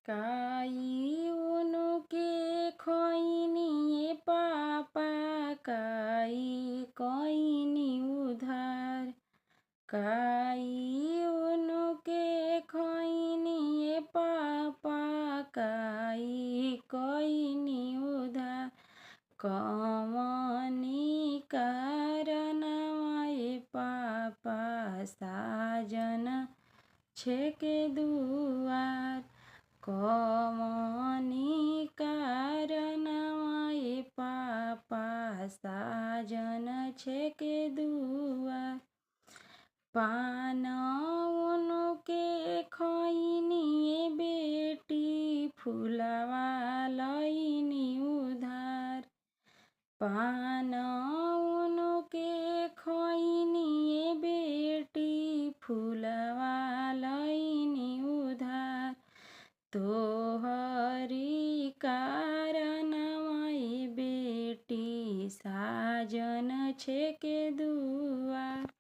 काई उनके खैनी पापा काई कोइनी उधार। काई उनके खैनी पापा काई कोइनी उधार। कवनी कारणमाए पापा साजन छेके दुआर। कवनी कारणमाए पापा साजन छेके दुआर। पान उनके खैनी बेटी फुलवा लैनी उधार। पान उनके खैनी बेटी फुलवा लैनी उधार। तोहरी कारणमाए बेटी साजन छेके दुआर।